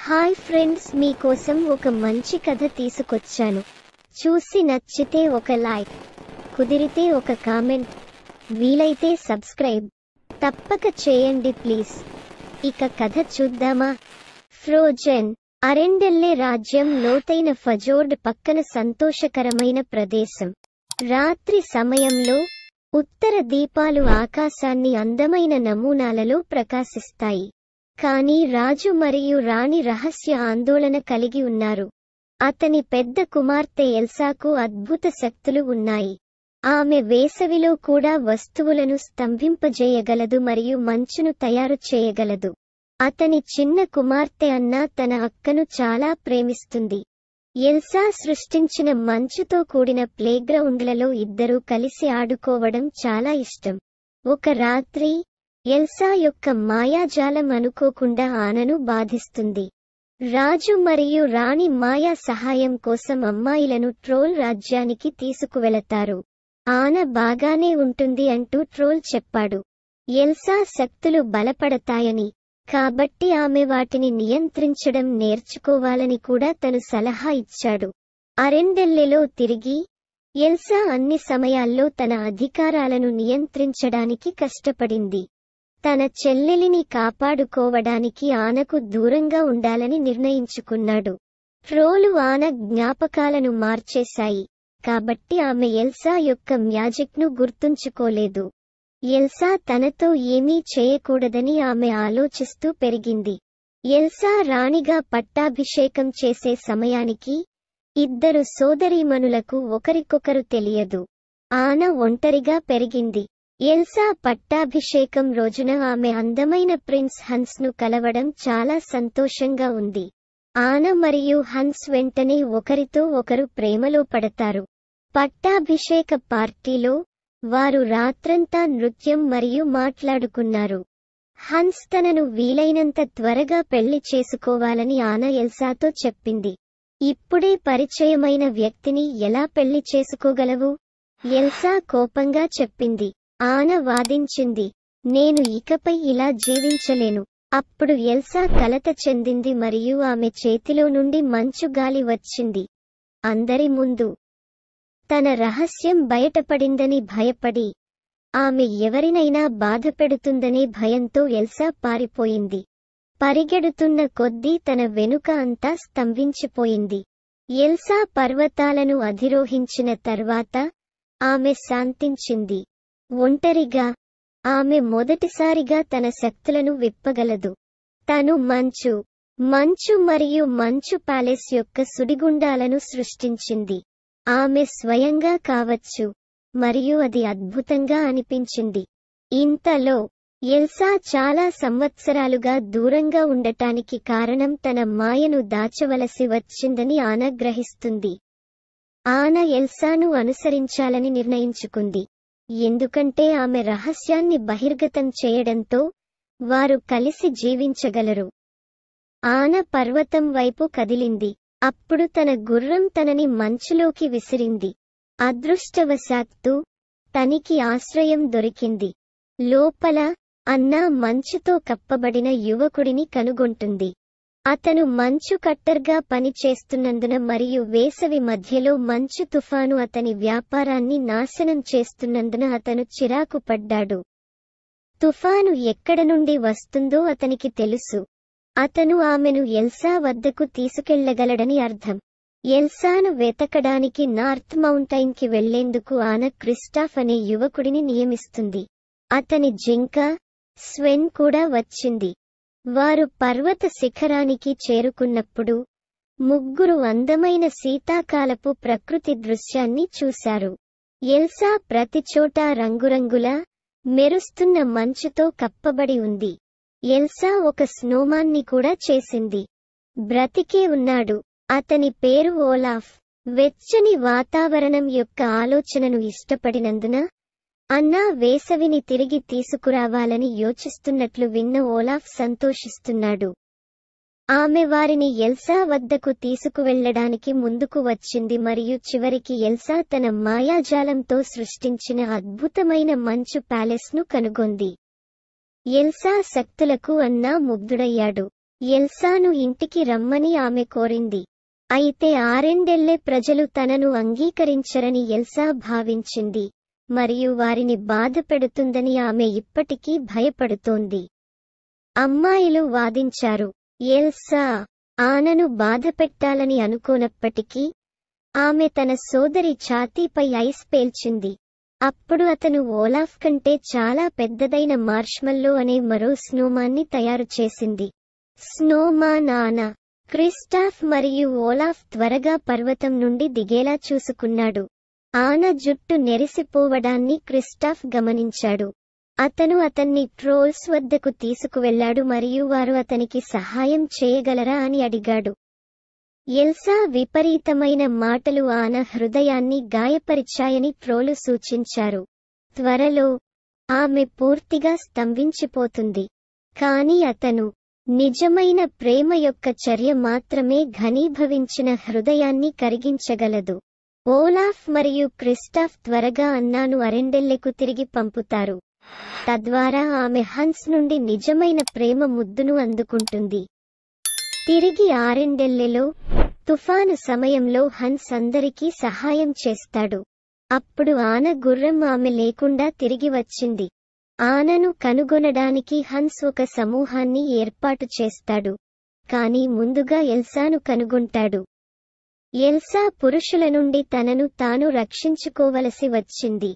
Hi friends, మీకోసం ఒక మంచి కథ తీసుకొచ్చాను. చూసి నచ్చితే ఒక లైక్, కుదిరితే ఒక కామెంట్, వీలైతే సబ్స్క్రైబ్ తప్పక చేయండి ప్లీజ్. ఇక కథ చూద్దామా? ఫ్రోజెన్. అరెండెల్లే రాజ్యం లోతైన ఫజోర్డ్ పక్కన సంతోషకరమైన ప్రదేశం. రాత్రి సమయంలో ఉత్తర దీపాలు ఆకాశాన్ని అందమైన నమూనాలలో ప్రకాశిస్తాయి. కానీ రాజు మరియు రాణి రహస్య ఆందోళన కలిగి ఉన్నారు. అతని పెద్ద కుమార్తె ఎల్సాకు అద్భుత శక్తులు ఉన్నాయి. ఆమె వేసవిలో కూడా వస్తువులను స్తంభింపజేయగలదు మరియు మంచును తయారు చేయగలదు. అతని చిన్న కుమార్తె అన్నా తన అక్కను చాలా ప్రేమిస్తుంది. ఎల్సా సృష్టించిన మంచుతో కూడిన ప్లేగ్రౌండ్లలో ఇద్దరూ కలిసి ఆడుకోవడం చాలా ఇష్టం. ఒక రాత్రి ఎల్సా యొక్క మాయాజాలం అనుకోకుండా ఆనను బాధిస్తుంది. రాజు మరియు రాణి మాయా సహాయం కోసం అమ్మాయిలను ట్రోల్ రాజ్యానికి తీసుకువెళతారు. ఆన బాగానే ఉంటుంది అంటూ ట్రోల్ చెప్పాడు. ఎల్సా శక్తులు బలపడతాయని, కాబట్టి ఆమె వాటిని నియంత్రించడం నేర్చుకోవాలని కూడా తను సలహా ఇచ్చాడు. అరెండెల్లెలో తిరిగి ఎల్సా అన్ని సమయాల్లో తన అధికారాలను నియంత్రించడానికి కష్టపడింది. తన చెల్లెలిని కాపాడుకోవడానికి ఆనకు దూరంగా ఉండాలని నిర్ణయించుకున్నాడు. ట్రోలు ఆన జ్ఞాపకాలను మార్చేశాయి, కాబట్టి ఆమె ఎల్సా యొక్క మ్యాజిక్ను గుర్తుంచుకోలేదు. ఎల్సా తనతో ఏమీ చేయకూడదని ఆమె ఆలోచిస్తూ పెరిగింది. ఎల్సా రాణిగా పట్టాభిషేకం చేసే సమయానికి ఇద్దరు సోదరీమణులకు ఒకరికొకరు తెలియదు. ఆన ఒంటరిగా పెరిగింది. ఎల్సా పట్టాభిషేకం రోజున ఆమె అందమైన ప్రిన్స్ హన్స్ను కలవడం చాలా సంతోషంగా ఉంది. ఆన మరియు హన్స్ వెంటనే ఒకరితో ఒకరు ప్రేమలో పడతారు. పట్టాభిషేక పార్టీలో వారు రాత్రంతా నృత్యం మరియు మాట్లాడుకున్నారు. హన్స్ తనను వీలైనంత త్వరగా పెళ్లి చేసుకోవాలని ఆన ఎల్సాతో చెప్పింది. ఇప్పుడే పరిచయమైన వ్యక్తిని ఎలా పెళ్లి చేసుకోగలవు? ఎల్సా కోపంగా చెప్పింది. ఆన వాదించింది, నేను ఇకపై ఇలా జీవించలేను. అప్పుడు ఎల్సా కలత చెందింది మరియు ఆమె చేతిలో నుండి మంచు గాలి వచ్చింది. అందరి ముందు తన రహస్యం బయటపడిందని భయపడి, ఆమె ఎవరినైనా బాధపెడుతుందనే భయంతో ఎల్సా పారిపోయింది. పరిగెడుతున్న కొద్దీ తన వెనుక అంతా స్తంభించిపోయింది. ఎల్సా పర్వతాలను అధిరోహించిన తర్వాత ఆమె శాంతించింది. ఒంటరిగా ఆమె మొదటిసారిగా తన శక్తులను విప్పగలదు. తను మంచు మరియు మంచు ప్యాలెస్ యొక్క సుడిగుండాలను సృష్టించింది. ఆమె స్వయంగా కావచ్చు, మరియు అది అద్భుతంగా అనిపించింది. ఇంతలో ఎల్సా చాలా సంవత్సరాలుగా దూరంగా ఉండటానికి కారణం తన మాయను దాచవలసి వచ్చిందని ఆన గ్రహిస్తుంది. ఆన ఎల్సాను అనుసరించాలని నిర్ణయించుకుంది, ఎందుకంటే ఆమె రహస్యాన్ని బహిర్గతం చేయడంతో వారు కలిసి జీవించగలరు. ఆన పర్వతం వైపు కదిలింది. అప్పుడు తన గుర్రం తనని మంచులోకి విసిరింది. అదృష్టవశాత్తు తనికి ఆశ్రయం దొరికింది. లోపల అన్నా మంచుతో కప్పబడిన యువకుడిని కనుగొంటుంది. అతను మంచు కట్టర్గా పని చేస్తున్నందున మరియు వేసవి మధ్యలో మంచు తుఫాను అతని వ్యాపారాన్ని నాశనం చేస్తున్నందున అతను చిరాకు పడ్డాడు. తుఫాను ఎక్కడ నుండి వస్తుందో అతనికి తెలుసు. అతను ఆమెను ఎల్సా వద్దకు తీసుకెళ్లగలడని అర్థం. ఎల్సాను వెతకడానికి నార్త్ మౌంటైన్కి వెళ్లేందుకు ఆన క్రిస్టాఫ్ అనే యువకుడిని నియమిస్తుంది. అతని జింక స్వెన్ కూడా వచ్చింది. వారు పర్వత శిఖరానికి చేరుకున్నప్పుడు ముగ్గురు అందమైన శీతాకాలపు ప్రకృతి దృశ్యాన్ని చూశారు. ఎల్సా ప్రతిచోటా రంగురంగుల మెరుస్తున్న మంచుతో కప్పబడి ఉంది. ఎల్సా ఒక స్నోమాన్ని కూడా చేసింది. బ్రతికే ఉన్నాడు. అతని పేరు ఓలాఫ్. వెచ్చని వాతావరణం యొక్క ఆలోచనను ఇష్టపడినందున అన్నా వేసవిని తిరిగి తీసుకురావాలని యోచిస్తున్నట్లు విన్న ఓలాఫ్ సంతోషిస్తున్నాడు. ఆమె వారిని ఎల్సా వద్దకు తీసుకువెళ్లడానికి ముందుకు వచ్చింది మరియు చివరికి ఎల్సా తన మాయాజాలంతో సృష్టించిన అద్భుతమైన మంచు ప్యాలెస్ను కనుగొంది. ఎల్సా శక్తులకు అన్నా ముగ్ధుడయ్యాడు. ఎల్సాను ఇంటికి రమ్మని ఆమె కోరింది. అయితే ఆరెండెల్లే ప్రజలు తనను అంగీకరించరని ఎల్సా భావించింది, మరియు వారిని బాధపెడుతుందని ఆమె ఇప్పటికీ భయపడుతోంది. అమ్మాయిలు వాదించారు. ఎల్సా ఆనను బాధపెట్టాలని అనుకోనప్పటికీ, ఆమె తన సోదరి ఛాతీపై ఐస్ పేల్చింది. అప్పుడు అతను ఓలాఫ్ కంటే చాలా పెద్దదైన మార్ష్మల్లో అనే మరో స్నోమాన్ని తయారు చేసింది. స్నోమాన్ ఆన. క్రిస్టాఫ్ మరియు ఓలాఫ్ త్వరగా పర్వతం నుండి దిగేలా చూసుకున్నాడు. ఆన జుట్టు నెరిసిపోవడాన్ని క్రిస్టాఫ్ గమనించాడు. అతను అతన్ని ట్రోల్స్ వద్దకు తీసుకువెళ్లాడు మరియు వారు అతనికి సహాయం చేయగలరా అని అడిగాడు. ఎల్సా విపరీతమైన మాటలు ఆన హృదయాన్ని గాయపరిచాయని ట్రోలు సూచించారు. త్వరలో ఆమె పూర్తిగా స్తంభించిపోతుంది. కాని అతను నిజమైన ప్రేమ యొక్క చర్య మాత్రమే ఘనీభవించిన హృదయాన్ని కరిగించగలదు. ఓలాఫ్ మరియు క్రిస్టాఫ్ త్వరగా అన్నాను అరెండెల్లెకు తిరిగి పంపుతారు. తద్వారా ఆమె హన్స్ నుండి నిజమైన ప్రేమ ముద్దును అందుకుంటుంది. తిరిగి ఆరెండెల్లెలో తుఫాను సమయంలో హన్స్ అందరికీ సహాయం చేస్తాడు. అప్పుడు ఆన గుర్రం ఆమె లేకుండా తిరిగి వచ్చింది. ఆనను కనుగొనడానికి హన్స్ ఒక సమూహాన్ని ఏర్పాటు చేస్తాడు, కానీ ముందుగా ఎల్సాను కనుగొంటాడు. ఎల్సా పురుషుల నుండి తనను తాను రక్షించుకోవలసి వచ్చింది.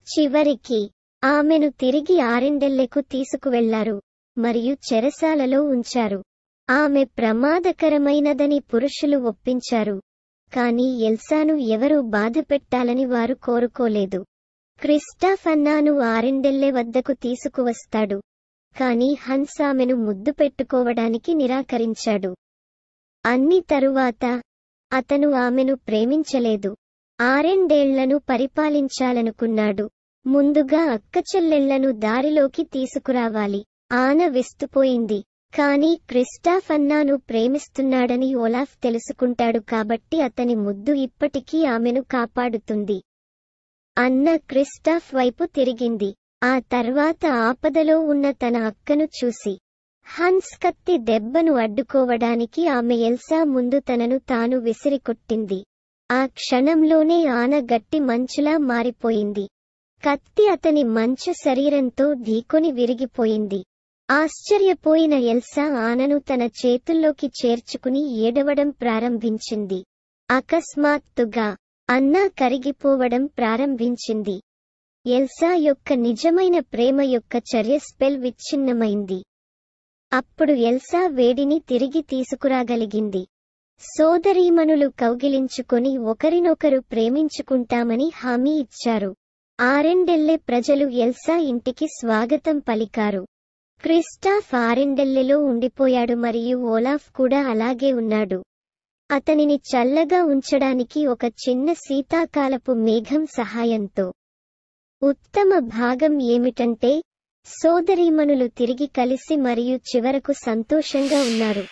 చివరికి ఆమెను తిరిగి ఆరెండెల్లెకు తీసుకువెళ్లారు మరియు చెరసాలలో ఉంచారు. ఆమె ప్రమాదకరమైనదని పురుషులు ఒప్పించారు, కానీ ఎల్సాను ఎవరూ బాధపెట్టాలని వారు కోరుకోలేదు. క్రిస్టాఫ్ అన్నాను ఆరెండెల్లె వద్దకు తీసుకువస్తాడు, కానీ హన్స్ ఆమెను ముద్దు పెట్టుకోవడానికి నిరాకరించాడు. అన్ని తరువాత అతను ఆమెను ప్రేమించలేదు. ఆరెండేళ్లను పరిపాలించాలనుకున్నాడు. ముందుగా అక్కచెల్లెళ్లను దారిలోకి తీసుకురావాలి. ఆన విస్తుపోయింది. కానీ క్రిస్టాఫ్ అన్నాను ప్రేమిస్తున్నాడని ఓలాఫ్ తెలుసుకుంటాడు, కాబట్టి అతని ముద్దు ఇప్పటికీ ఆమెను కాపాడుతుంది. అన్న క్రిస్టాఫ్ వైపు తిరిగింది. ఆ తర్వాత ఆపదలో ఉన్న తన అక్కను చూసి హన్స్ కత్తి దెబ్బను అడ్డుకోవడానికి ఆమె ఎల్సా ముందు తనను తాను విసిరికొట్టింది. ఆ క్షణంలోనే ఆన గట్టి మంచులా మారిపోయింది. కత్తి అతని మంచు శరీరంతో ఢీకొని విరిగిపోయింది. ఆశ్చర్యపోయిన ఎల్సా ఆనను తన చేతుల్లోకి చేర్చుకుని ఏడవడం ప్రారంభించింది. అకస్మాత్తుగా అన్నా కరిగిపోవడం ప్రారంభించింది. ఎల్సా యొక్క నిజమైన ప్రేమ యొక్క చర్య స్పెల్ విచ్ఛిన్నమైంది. అప్పుడు ఎల్సా వేడిని తిరిగి తీసుకురాగలిగింది. సోదరీమణులు కౌగిలించుకొని ఒకరినొకరు ప్రేమించుకుంటామని హామీ ఇచ్చారు. ఆరెండెల్లె ప్రజలు ఎల్సా ఇంటికి స్వాగతం పలికారు. క్రిస్టాఫ్ ఆరెండెల్లెలో ఉండిపోయాడు మరియు ఓలాఫ్ కూడా అలాగే ఉన్నాడు. అతనిని చల్లగా ఉంచడానికి ఒక చిన్న శీతాకాలపు మేఘం సహాయంతో. ఉత్తమ భాగం ఏమిటంటే, సోదరీమణులు తిరిగి కలిసి మరియు చివరకు సంతోషంగా ఉన్నారు.